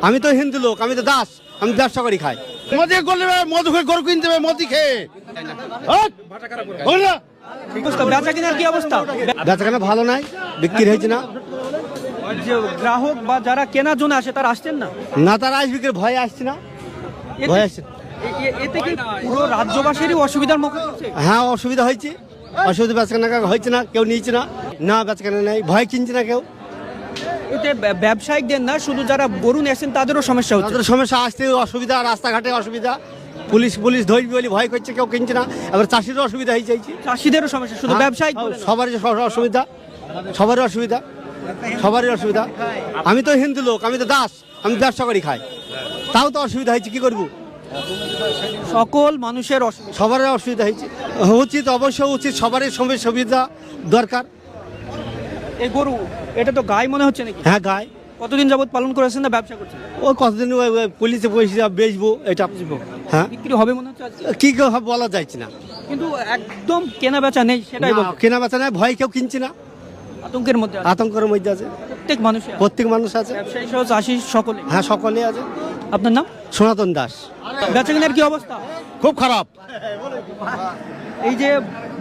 আমি তো হিন্দু লোক, আমি তো দাস, আমি ব্যবসা করি খাই। মোদি করলে মধু খেয়ে গরু কিনতে হবে, মোদি খেয়ে বেচা কেনার কি অবস্থা? বেচাকেনা ভালো নাই, বিক্রি হয়েছে না। যে গ্রাহক বা যারা কেনার জন্য আসে তারা আসছেন না। না, তারা আসবে কি ভয়ে আসছে না, এতে- ভয়ে আসছে। এতে কি পুরো রাজ্যবাসীরই অসুবিধার মুখে পড়ছে? হ্যাঁ, অসুবিধা হয়েছে, অসুবিধা বেচাকেনা হয়েছে না, কেউ নিয়েছে না, না বেচাকেনা নেই, ভয় কিনছে না কেউ। এতে ব্যবসায়িকদের না, শুধু যারা গরু নিয়েছেন তাদেরও সমস্যা হচ্ছে। তাদের সমস্যা, আসতে অসুবিধা, রাস্তাঘাটে অসুবিধা, পুলিশ ধরবে বলে ভয় করছে, কেউ কিনছে না। এবার চাষিরও অসুবিধা হয়েছে। চাষিদেরও সমস্যা, শুধু ব্যবসায়িক বলে না। সবারই অসুবিধা, সবারই অসুবিধা, সবারই অসুবিধা। আমি তো হিন্দু লোক, আমি তো দাস, আমি ব্যবসা করি খাই, তাও তো অসুবিধা হয়েছে, কি করবো? সকল মানুষের অসুবিধা। সবারই অসুবিধা হয়েছে, উচিত, অবশ্যই উচিত, সবারই সুবিধা দরকার। এই গরু এটা তো গাই মনে হচ্ছে নাকি? হ্যাঁ, গায়ে কতদিন যাবত পালন করেছেন না ব্যবসা করছেন? ও কতদিন পুলিশে পয়সা বেচবো, এটা হ্যাঁ, বিক্রি হবে মনে হচ্ছে আজকে? কি বলা যাচ্ছে না। কিন্তু একদম কেনা বেচা নেই, সেটাই না, বলবো। কেনা বেচা নাই, ভয় কেউ কিনছে না, আতঙ্কের মধ্যে আছে আতঙ্কের মধ্যে আছে প্রত্যেক মানুষের, প্রত্যেক মানুষ আছে। ব্যবসায়ী সহ চাষি সকলে। হ্যাঁ, সকলে আছে। আপনার নাম? সনাতন দাস। বেচা কেনার কি অবস্থা? খুব খারাপ। এই যে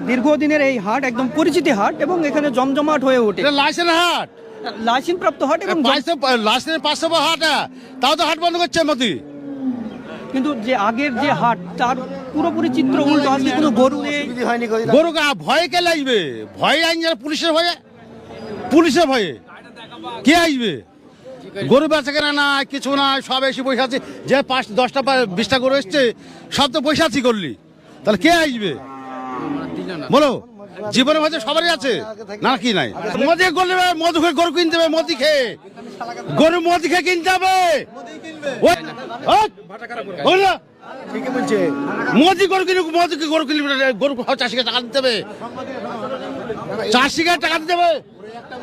দীর্ঘদিনের এই হাট একদম পরিচিতি হাট এবং এখানে জমজমাট হয়ে ওঠে, এটা লাইসেন্স হাট, লাইসেন্স প্রাপ্ত হাট এবং লাইসেন্স 500 হাট, তাও তো হাট বন্ধ করছে মোদি। কিন্তু যে আগের যে হাট তার পুরোপুরি চিত্র উল্টো। আজকে কোনো গরু নেই। গরু ভয়ে কে লাগবে? ভয়ে আইন পুলিশের ভয়ে, পুলিশের ভয়ে কে আসবে? গরু বেচা কেনা নাই, কিছু নাই, সব এসে বসে আছে। যে 5-10টা 20টা গরু এসছে, সব তো পয়সা আছি করলি, তাহলে কে আসবে বলো? জীবনের মাঝে সবারই আছে না, কি নাই? মোদি করলে মধু খেয়ে গরু কিনতে হবে, মোদি খেয়ে গরু, মোদি খেয়ে কিনতে হবে। মোদি গরু কিনে, মোদি গরু কিনবে, গরু চাষিকে টাকা দিতে হবে, চাষিকে টাকা দিতে হবে।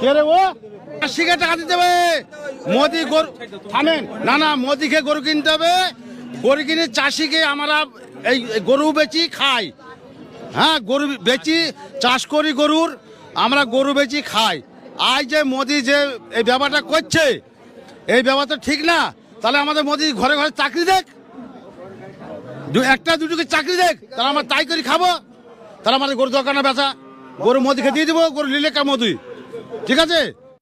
কে রে ও? চাষিকে টাকা দিতে হবে। মোদি গরু থামেন না, না, মোদিকে গরু কিনতে হবে। গরু কিনে চাষিকে আমরা এই গরু বেচি খাই। হ্যাঁ, গরু বেচি, চাষ করি গরুর, আমরা গরু বেচি খাই। আজ যে মোদি যে এই ব্যাপারটা করছে, এই ব্যাপারটা ঠিক না। তাহলে আমাদের মোদি ঘরে ঘরে চাকরি দেখ, একটা দুটোকে চাকরি দেখ, তাহলে আমরা তাই করে খাবো। তাহলে আমাদের গরু দরকার না বেচা, গরু মোদিকে দিয়ে দেবো, গরু নিলে কা মোদি, ঠিক আছে।